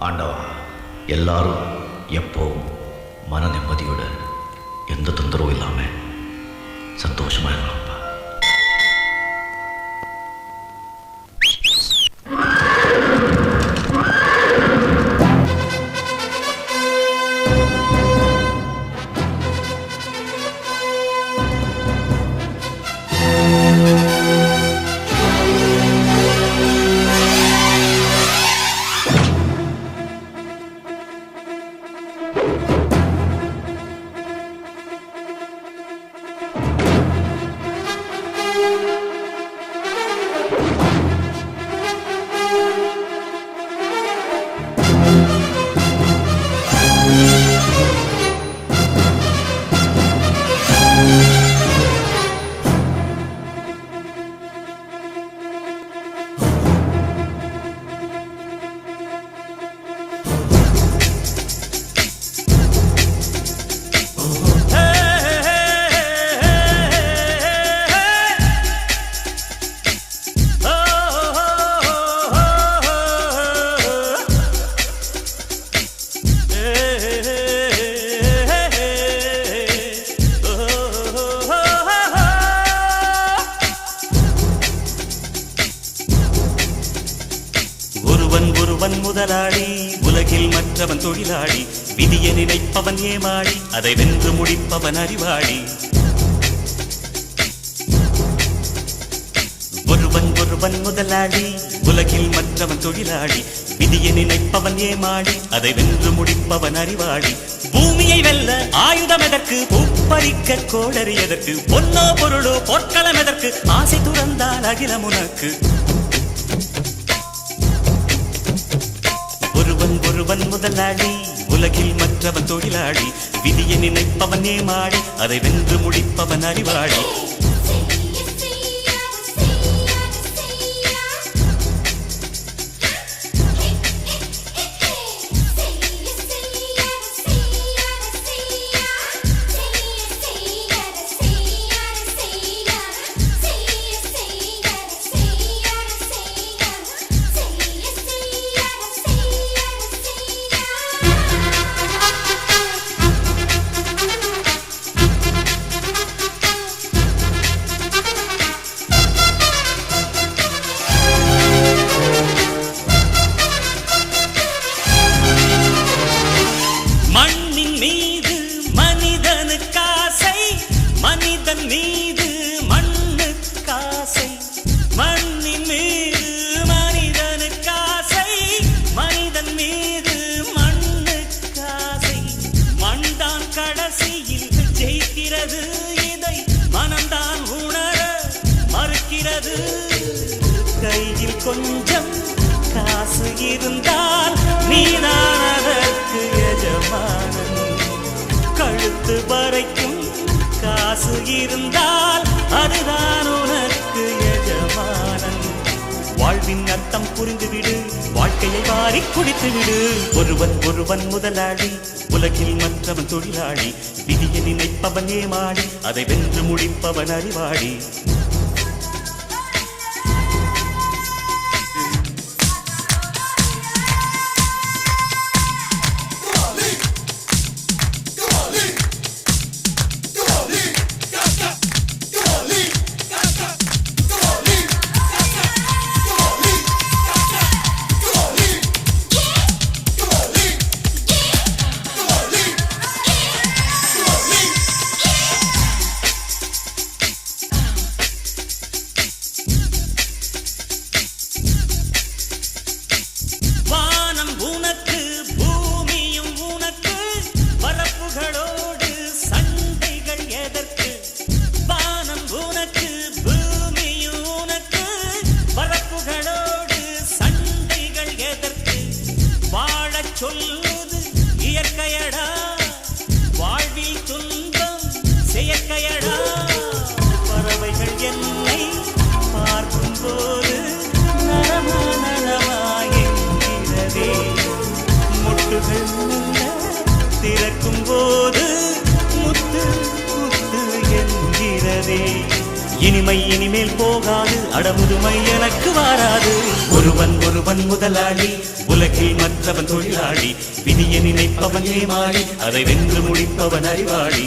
ஆண்டவா, எல்லாரும் எப்போவும் மன நிம்மதியோட எந்த தொந்தரவும் இல்லாமல் சந்தோஷமாக இருக்கலாம்ப்பா. ஒருவன் முதலாளி, உலகில் மற்றவன் தொழிலாளி, விதியை நினைப்பவன் ஏமாளி, அதை வென்று முடிப்பவன் அறிவாளி. ஒருவன் முதலாளி, உலகில் மற்றவன் தொழிலாளி, விதியை நினைப்பவன் ஏமாளி, அதை வென்று முடிப்பவன் அறிவாளி. பூமியை வெல்ல ஆயுதம் எதற்கு, பூப்பறிக்க கோடரி எதற்கு, பொன்னோ பொருளோ பொற்களம் எதற்கு, ஆசை துறந்தால் அகிலம் உனக்கு. ஒருவன் முதலாளி, உலகில் மற்றவன் தொழிலாளி, விதியை நினைப்பவன் ஏமாளி, அதை வென்று முடிப்பவன் அறிவாளி. மனிதன் மீது மண்ணுக்காசை, மண்ணின் மீது மனிதனுக்காசை, மனிதன் மீது மண்ணுக்காசை. மண்தான் கடைசியில் ஜெயிக்கிறது, இதை மனம்தான் உணர மறுக்கிறது. கையில் கொஞ்சம் காசு இருந்தால் நீதான் அதற்கு எஜமானன். கழுத்து வரைக்கும் காசு இருந்தால் அதுதான் உனக்கு எஜமானன். வாழ்வின் அர்த்தம் புரிந்துவிடு, வாழ்க்கையை வாரி குடித்துவிடு. ஒருவன் முதலாளி, உலகில் மற்றவன் தொழிலாளி, விதியை நினைப்பவன் ஏமாளி, அதை வென்று முடிப்பவன் அறிவாளி. சொல்லுது இயற்கையடா, வாழ்வில் துன்பம் செயற்கையடா. பறவைகள் என்னை பார்க்கும் போது நலமாயங்கிறதே, முட்டுகள் திறக்கும் போது முத்து முத்து என்கிறதே. இனிமை இனிமேல் போகாது, அடமுதுமை எனக்கு வாராது. ஒருவன் முதலாளி, உலகில் மற்றவன் தொழிலாளி. விதியை நினைப்பவன் ஏமாளி, அதை வென்று முடிப்பவன் அறிவாளி.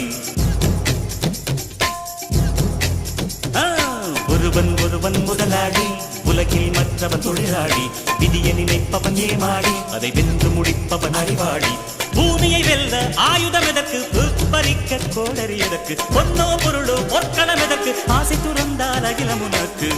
ஒருவன் முதலாளி, உலகில் மற்றவன் தொழிலாளி. விதியை நினைப்பவன் ஏமாளி, அதை வென்று முடிப்பவன் அறிவாளி. பூமியை வெல்ல ஆயுதம் எதற்கு, பறிக்க கோடரி எதற்கு, பொன்னோ பொருளோ பொற்களம் எதற்கு, ஆசை துறந்தால் அகிலம் உனக்கு.